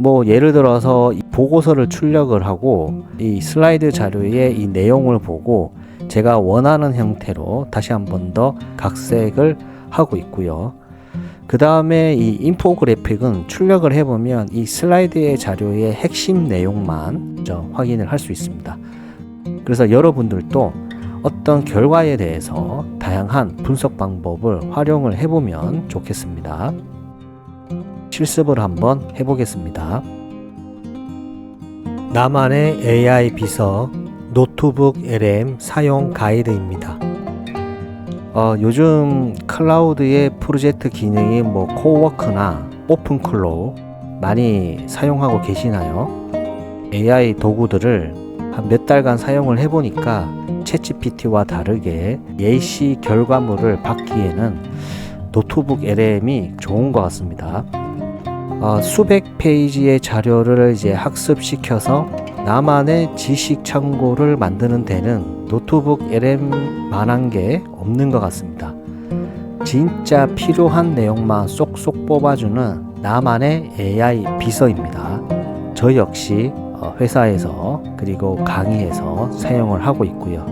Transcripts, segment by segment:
뭐 예를 들어서 이 보고서를 출력을 하고 이 슬라이드 자료의 이 내용을 보고 제가 원하는 형태로 다시 한 번 더 각색을 하고 있고요. 그 다음에 이 인포그래픽은 출력을 해보면 이 슬라이드의 자료의 핵심 내용만 확인을 할 수 있습니다. 그래서 여러분들도 어떤 결과에 대해서 다양한 분석 방법을 활용을 해보면 좋겠습니다. 실습을 한번 해보겠습니다. 나만의 AI 비서 노트북 LM 사용 가이드입니다. 요즘 클라우드의 프로젝트 기능이 뭐 코워크나 오픈클로우 많이 사용하고 계시나요? AI 도구들을 한 몇 달간 사용을 해보니까 챗GPT와 다르게 예시 결과물을 받기에는 노트북 LM이 좋은 것 같습니다. 수백 페이지의 자료를 이제 학습시켜서 나만의 지식 창고를 만드는 데는 노트북 LM만한 게 없는 것 같습니다. 진짜 필요한 내용만 쏙쏙 뽑아주는 나만의 AI 비서입니다. 저 역시 회사에서 그리고 강의에서 사용을 하고 있고요.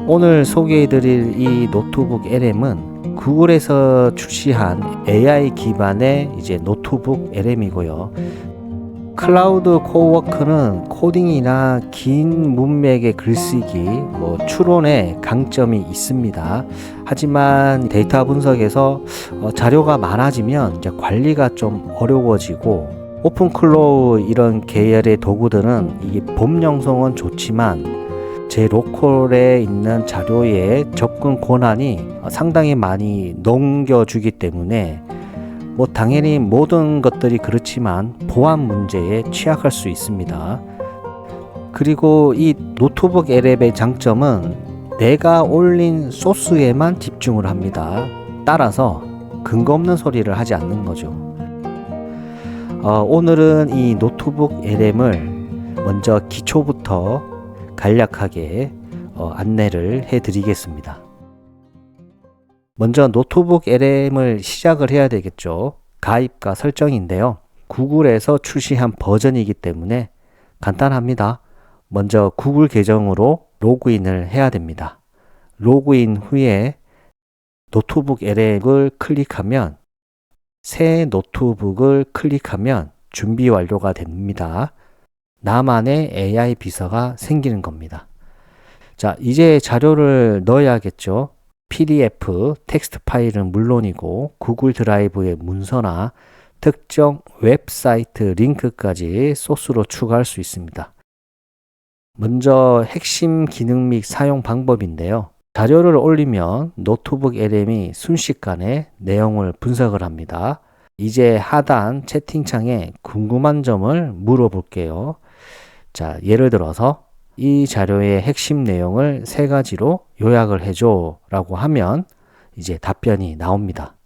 오늘 소개해드릴 이 노트북 LM은 구글에서 출시한 AI 기반의 이제 노트북 LM이고요. 클라우드 코워크는 코딩이나 긴 문맥의 글쓰기, 추론에 강점이 있습니다. 하지만 데이터 분석에서 자료가 많아지면 이제 관리가 좀 어려워지고 오픈클로우 이런 계열의 도구들은 이게 범용성은 좋지만 제 로컬에 있는 자료의 접근 권한이 상당히 많이 넘겨주기 때문에 당연히 모든 것들이 그렇지만 보안 문제에 취약할 수 있습니다. 그리고 이 노트북 LM의 장점은 내가 올린 소스에만 집중을 합니다. 따라서 근거 없는 소리를 하지 않는 거죠. 오늘은 이 노트북 LM을 먼저 기초부터 간략하게 안내를 해 드리겠습니다. 먼저 노트북 LM을 시작을 해야 되겠죠. 가입과 설정인데요. 구글에서 출시한 버전이기 때문에 간단합니다. 먼저 구글 계정으로 로그인을 해야 됩니다. 로그인 후에 노트북 LM을 클릭하면 새 노트북을 클릭하면 준비 완료가 됩니다. 나만의 AI 비서가 생기는 겁니다. 자, 이제 자료를 넣어야겠죠. PDF, 텍스트 파일은 물론이고 구글 드라이브의 문서나 특정 웹사이트 링크까지 소스로 추가할 수 있습니다. 먼저 핵심 기능 및 사용 방법인데요. 자료를 올리면 노트북 LM이 순식간에 내용을 분석을 합니다. 이제 하단 채팅창에 궁금한 점을 물어볼게요. 자, 예를 들어서 이 자료의 핵심 내용을 3가지로 요약을 해줘 라고 하면 이제 답변이 나옵니다.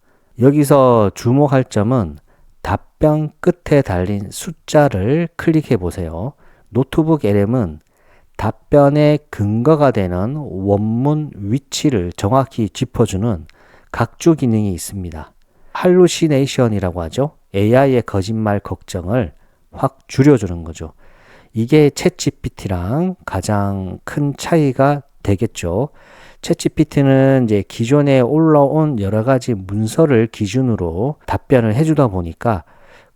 여기서 주목할 점은 답변 끝에 달린 숫자를 클릭해 보세요. 노트북 LM은 답변의 근거가 되는 원문 위치를 정확히 짚어주는 각주 기능이 있습니다. 할루시네이션이라고 하죠. AI의 거짓말 걱정을 확 줄여주는 거죠. 이게 챗GPT랑 가장 큰 차이가 되겠죠. 챗GPT는 이제 기존에 올라온 여러 가지 문서를 기준으로 답변을 해주다 보니까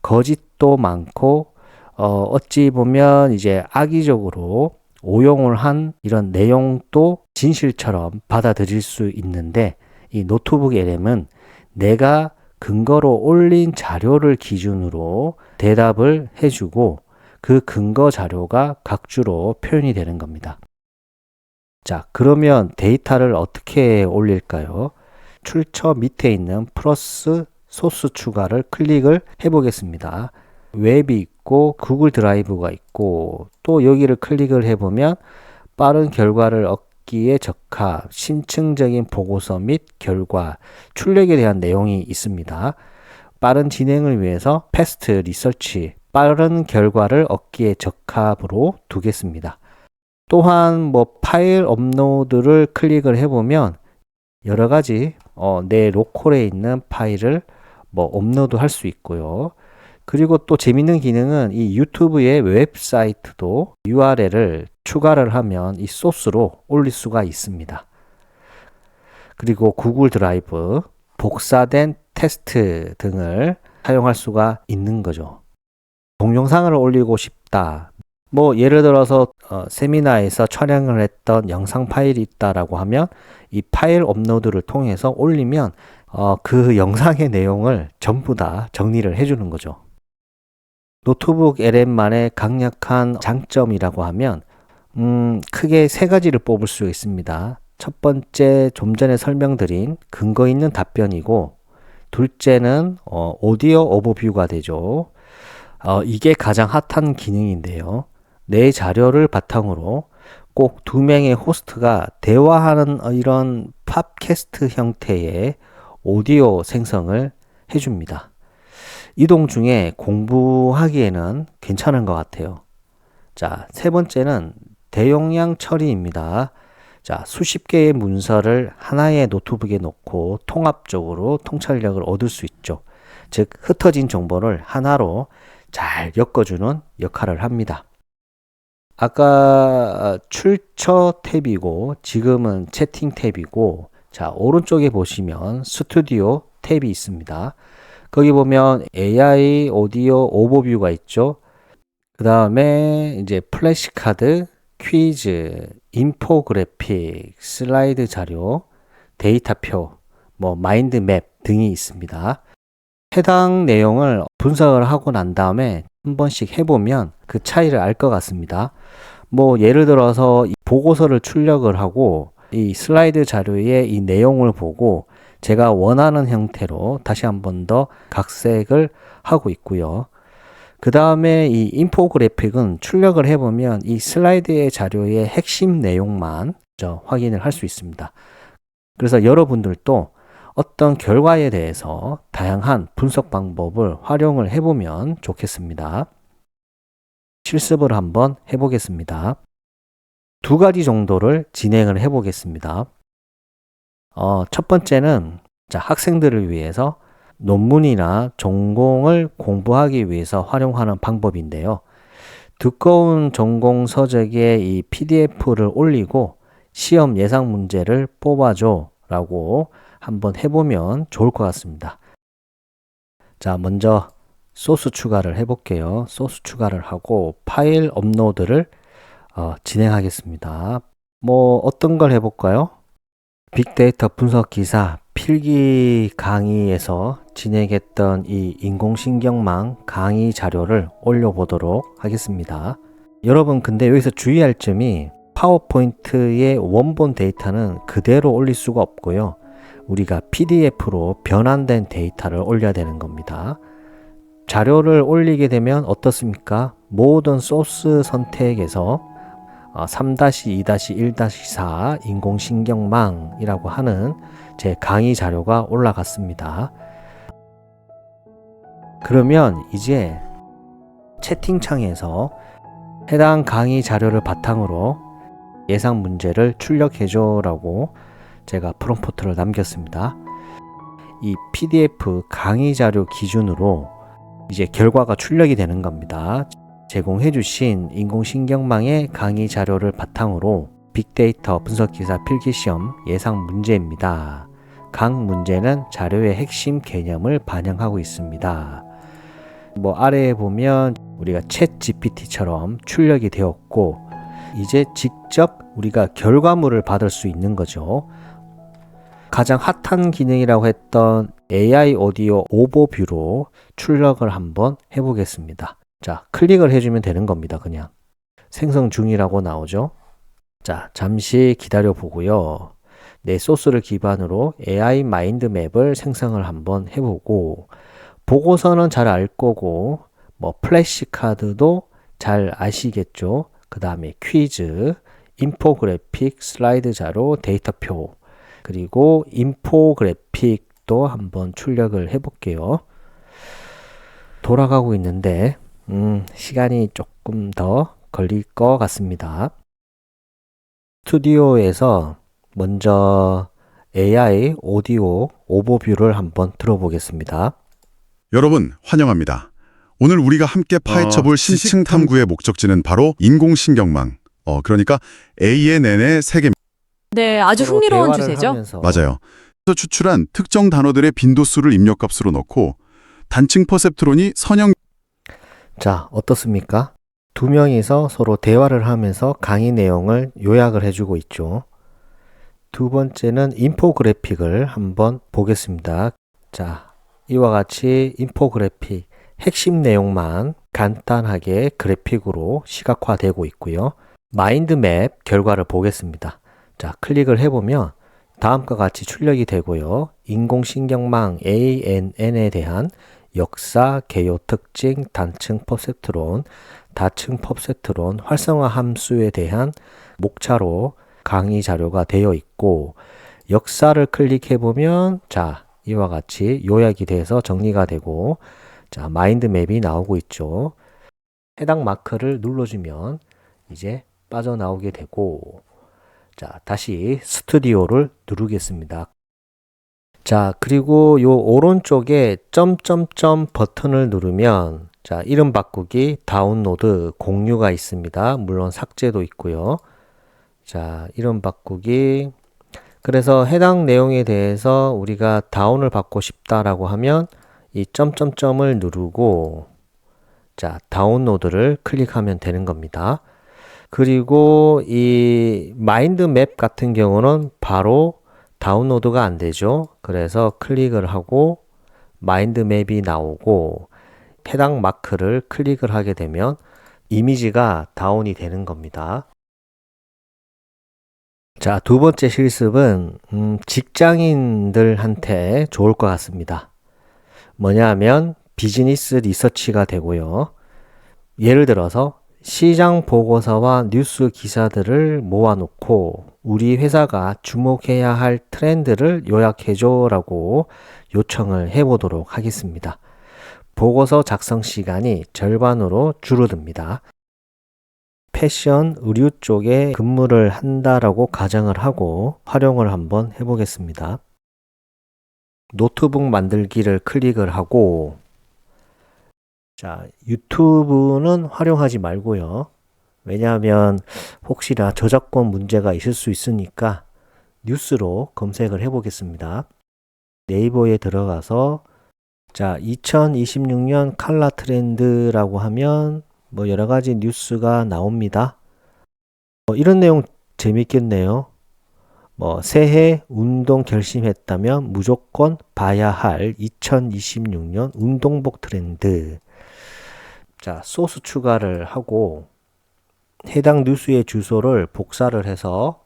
거짓도 많고 어찌 보면 이제 악의적으로 오용을 한 이런 내용도 진실처럼 받아들일 수 있는데 이 노트북 LM은 내가 근거로 올린 자료를 기준으로 대답을 해주고 그 근거 자료가 각주로 표현이 되는 겁니다. 자, 그러면 데이터를 어떻게 올릴까요? 출처 밑에 있는 플러스 소스 추가를 클릭을 해보겠습니다. 웹이 있고 구글 드라이브가 있고 또 여기를 클릭을 해보면 빠른 결과를 얻기에 적합, 심층적인 보고서 및 결과, 출력에 대한 내용이 있습니다. 빠른 진행을 위해서 패스트 리서치, 빠른 결과를 얻기에 적합으로 두겠습니다. 또한 파일 업로드를 클릭을 해보면 여러 가지 내 로컬에 있는 파일을 업로드 할 수 있고요. 그리고 또 재밌는 기능은 이 유튜브의 웹사이트도 URL을 추가를 하면 이 소스로 올릴 수가 있습니다. 그리고 구글 드라이브, 복사된 테스트 등을 사용할 수가 있는 거죠. 동영상을 올리고 싶다. 뭐 예를 들어서 세미나에서 촬영을 했던 영상 파일이 있다라고 하면 이 파일 업로드를 통해서 올리면 그 영상의 내용을 전부 다 정리를 해주는 거죠. 노트북 LM만의 강력한 장점이라고 하면 크게 세 가지를 뽑을 수 있습니다. 첫 번째, 좀 전에 설명드린 근거 있는 답변이고, 둘째는 오디오 오버뷰가 되죠. 이게 가장 핫한 기능인데요. 내 자료를 바탕으로 꼭 두 명의 호스트가 대화하는 이런 팟캐스트 형태의 오디오 생성을 해줍니다. 이동 중에 공부하기에는 괜찮은 것 같아요. 자, 세 번째는 대용량 처리입니다. 자, 수십 개의 문서를 하나의 노트북에 놓고 통합적으로 통찰력을 얻을 수 있죠. 즉, 흩어진 정보를 하나로 잘 엮어주는 역할을 합니다. 아까 출처 탭이고 지금은 채팅 탭이고, 자, 오른쪽에 보시면 스튜디오 탭이 있습니다. 거기 보면 AI 오디오 오버뷰가 있죠. 그 다음에 이제 플래시카드, 퀴즈, 인포그래픽, 슬라이드 자료, 데이터표, 뭐 마인드맵 등이 있습니다. 해당 내용을 분석을 하고 난 다음에 한 번씩 해보면 그 차이를 알 것 같습니다. 뭐 예를 들어서 이 보고서를 출력을 하고 이 슬라이드 자료의 이 내용을 보고 제가 원하는 형태로 다시 한 번 더 각색을 하고 있고요. 그 다음에 이 인포그래픽은 출력을 해보면 이 슬라이드의 자료의 핵심 내용만 확인을 할 수 있습니다. 그래서 여러분들도 어떤 결과에 대해서 다양한 분석 방법을 활용을 해보면 좋겠습니다. 실습을 한번 해보겠습니다. 두 가지 정도를 진행을 해보겠습니다. 첫 번째는 학생들을 위해서 논문이나 전공을 공부하기 위해서 활용하는 방법인데요. 두꺼운 전공 서적에 이 PDF를 올리고 시험 예상 문제를 뽑아줘 라고 한번 해보면 좋을 것 같습니다. 자, 먼저 소스 추가를 해볼게요. 소스 추가를 하고 파일 업로드를 진행하겠습니다. 뭐 어떤 걸 해볼까요? 빅데이터 분석 기사 필기 강의에서 진행했던 이 인공신경망 강의 자료를 올려보도록 하겠습니다. 여러분, 근데 여기서 주의할 점이 파워포인트의 원본 데이터는 그대로 올릴 수가 없고요. 우리가 PDF로 변환된 데이터를 올려야 되는 겁니다. 자료를 올리게 되면 어떻습니까? 모든 소스 선택에서 3-2-1-4 인공신경망이라고 하는 제 강의 자료가 올라갔습니다. 그러면 이제 채팅창에서 해당 강의 자료를 바탕으로 예상 문제를 출력해줘 라고 제가 프롬프트를 남겼습니다. 이 PDF 강의 자료 기준으로 이제 결과가 출력이 되는 겁니다. 제공해주신 인공신경망의 강의 자료를 바탕으로 빅데이터 분석기사 필기시험 예상 문제입니다. 각 문제는 자료의 핵심 개념을 반영하고 있습니다. 뭐 아래에 보면 우리가 챗 GPT처럼 출력이 되었고 이제 직접 우리가 결과물을 받을 수 있는 거죠. 가장 핫한 기능이라고 했던 AI 오디오 오버뷰로 출력을 한번 해보겠습니다. 자, 클릭을 해주면 되는 겁니다. 그냥 생성 중이라고 나오죠. 자, 잠시 기다려 보고요. 내 소스를 기반으로 AI 마인드맵을 생성을 한번 해보고 보고서는 잘 알 거고 뭐 플래시카드도 잘 아시겠죠. 그 다음에 퀴즈, 인포그래픽, 슬라이드 자료, 데이터표 그리고 인포그래픽도 한번 출력을 해볼게요. 돌아가고 있는데 시간이 조금 더 걸릴 것 같습니다. 스튜디오에서 먼저 AI 오디오 오버뷰를 한번 들어보겠습니다. 여러분 환영합니다. 오늘 우리가 함께 파헤쳐볼 신층 탐구의 목적지는 바로 인공신경망. 그러니까 ANN의 세계. 네, 아주 서로 흥미로운 대화를 주제죠. 하면서 맞아요. 그래서 추출한 특정 단어들의 빈도수를 입력값으로 넣고 단층 퍼셉트론이 선형. 자, 어떻습니까? 두 명이서 서로 대화를 하면서 강의 내용을 요약을 해주고 있죠. 두 번째는 인포그래픽을 한번 보겠습니다. 자, 이와 같이 인포그래픽 핵심 내용만 간단하게 그래픽으로 시각화되고 있고요. 마인드맵 결과를 보겠습니다. 자, 클릭을 해보면 다음과 같이 출력이 되고요. 인공신경망 ANN에 대한 역사, 개요 특징, 단층 퍼셉트론, 다층 퍼셉트론, 활성화 함수에 대한 목차로 강의 자료가 되어 있고, 역사를 클릭해보면 자, 이와 같이 요약이 돼서 정리가 되고, 자, 마인드맵이 나오고 있죠. 해당 마크를 눌러주면 이제 빠져나오게 되고, 자, 다시 스튜디오를 누르겠습니다. 자, 그리고 요 오른쪽에 점점점 버튼을 누르면 자, 이름 바꾸기, 다운로드, 공유가 있습니다. 물론 삭제도 있고요. 자, 이름 바꾸기. 그래서 해당 내용에 대해서 우리가 다운을 받고 싶다라고 하면 이 점점점을 누르고 자, 다운로드를 클릭하면 되는 겁니다. 그리고 이 마인드맵 같은 경우는 바로 다운로드가 안 되죠. 그래서 클릭을 하고 마인드맵이 나오고 해당 마크를 클릭을 하게 되면 이미지가 다운이 되는 겁니다. 자, 두 번째 실습은 직장인들한테 좋을 것 같습니다. 뭐냐 하면 비즈니스 리서치가 되고요. 예를 들어서 시장 보고서와 뉴스 기사들을 모아놓고 우리 회사가 주목해야 할 트렌드를 요약해줘 라고 요청을 해보도록 하겠습니다. 보고서 작성 시간이 절반으로 줄어듭니다. 패션, 의류 쪽에 근무를 한다라고 가정을 하고 활용을 한번 해보겠습니다. 노트북 만들기를 클릭을 하고 자, 유튜브는 활용하지 말고요. 왜냐하면 혹시나 저작권 문제가 있을 수 있으니까 뉴스로 검색을 해보겠습니다. 네이버에 들어가서 자, 2026년 칼라 트렌드라고 하면 뭐 여러 가지 뉴스가 나옵니다. 이런 내용 재밌겠네요. 새해 운동 결심했다면 무조건 봐야 할 2026년 운동복 트렌드. 자, 소스 추가를 하고 해당 뉴스의 주소를 복사를 해서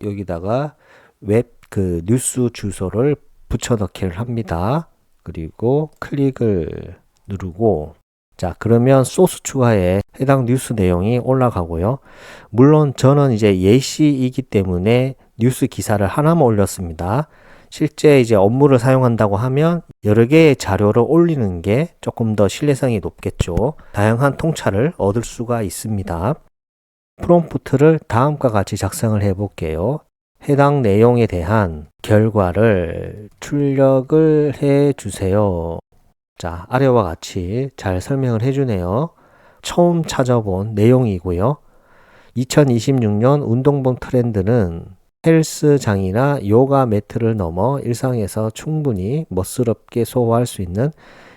여기다가 웹 뉴스 주소를 붙여넣기를 합니다. 그리고 클릭을 누르고 자, 그러면 소스 추가에 해당 뉴스 내용이 올라가고요. 물론 저는 이제 예시이기 때문에 뉴스 기사를 하나만 올렸습니다. 실제 이제 업무를 사용한다고 하면 여러 개의 자료를 올리는 게 조금 더 신뢰성이 높겠죠. 다양한 통찰을 얻을 수가 있습니다. 프롬프트를 다음과 같이 작성을 해 볼게요. 해당 내용에 대한 결과를 출력을 해 주세요. 자, 아래와 같이 잘 설명을 해 주네요. 처음 찾아본 내용이고요. 2026년 운동복 트렌드는 헬스장이나 요가 매트를 넘어 일상에서 충분히 멋스럽게 소화할 수 있는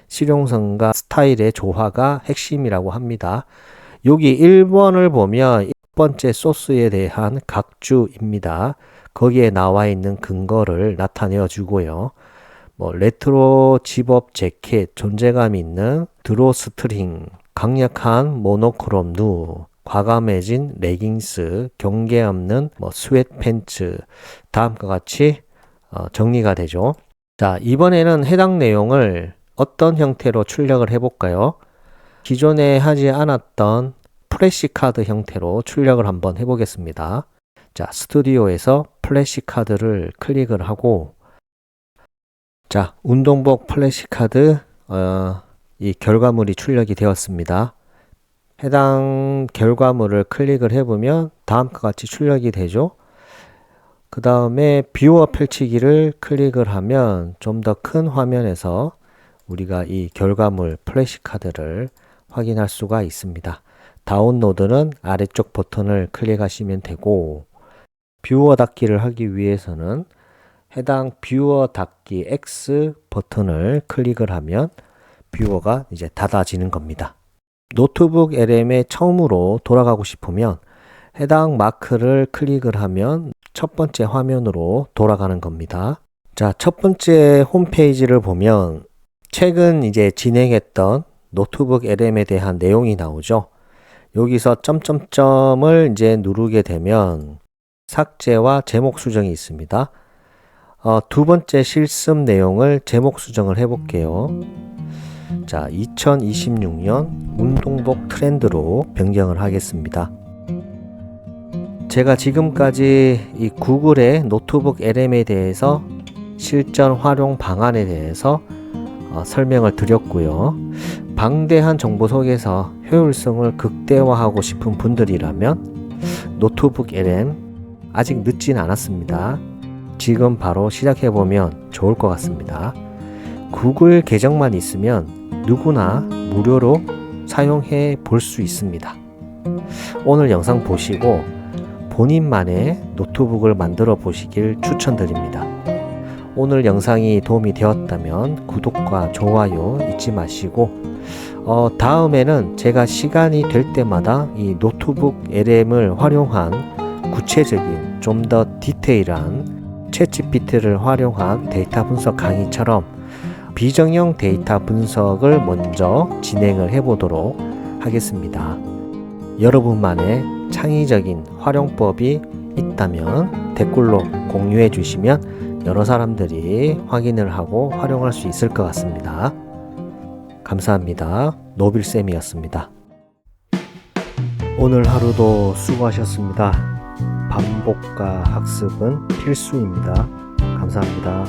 실용성과 스타일의 조화가 핵심이라고 합니다. 여기 1번을 보면 1번째 소스에 대한 각주입니다. 거기에 나와 있는 근거를 나타내어 주고요. 레트로 집업 재킷, 존재감 있는 드로스트링, 강력한 모노크롬 누, 과감해진 레깅스, 경계 없는 스웨트 팬츠, 다음과 같이 정리가 되죠. 자, 이번에는 해당 내용을 어떤 형태로 출력을 해볼까요? 기존에 하지 않았던 플래시카드 형태로 출력을 한번 해보겠습니다. 자, 스튜디오에서 플래시카드를 클릭을 하고 자, 운동복 플래시카드 이 결과물이 출력이 되었습니다. 해당 결과물을 클릭을 해보면 다음과 같이 출력이 되죠. 그 다음에 뷰어 펼치기를 클릭을 하면 좀 더 큰 화면에서 우리가 이 결과물 플래시카드를 확인할 수가 있습니다. 다운로드는 아래쪽 버튼을 클릭하시면 되고, 뷰어 닫기를 하기 위해서는 해당 뷰어 닫기 X 버튼을 클릭을 하면 뷰어가 이제 닫아지는 겁니다. 노트북 LM에 처음으로 돌아가고 싶으면 해당 마크를 클릭을 하면 첫 번째 화면으로 돌아가는 겁니다. 자, 첫 번째 홈페이지를 보면 최근 이제 진행했던 노트북 LM에 대한 내용이 나오죠. 여기서 점점점을 이제 누르게 되면 삭제와 제목 수정이 있습니다. 두 번째 실습 내용을 제목 수정을 해볼게요. 자, 2026년 운동복 트렌드로 변경을 하겠습니다. 제가 지금까지 이 구글의 노트북 LM에 대해서 실전 활용 방안에 대해서 설명을 드렸고요. 방대한 정보 속에서 효율성을 극대화하고 싶은 분들이라면 노트북 LM 아직 늦진 않았습니다. 지금 바로 시작해보면 좋을 것 같습니다. 구글 계정만 있으면 누구나 무료로 사용해 볼 수 있습니다. 오늘 영상 보시고 본인만의 노트북을 만들어 보시길 추천드립니다. 오늘 영상이 도움이 되었다면 구독과 좋아요 잊지 마시고 다음에는 제가 시간이 될 때마다 이 노트북 LM을 활용한 구체적인 좀 더 디테일한 챗GPT를 활용한 데이터 분석 강의처럼 비정형 데이터 분석을 먼저 진행을 해보도록 하겠습니다. 여러분만의 창의적인 활용법이 있다면 댓글로 공유해 주시면 여러 사람들이 확인을 하고 활용할 수 있을 것 같습니다. 감사합니다. 노빌쌤이었습니다. 오늘 하루도 수고하셨습니다. 반복과 학습은 필수입니다. 감사합니다.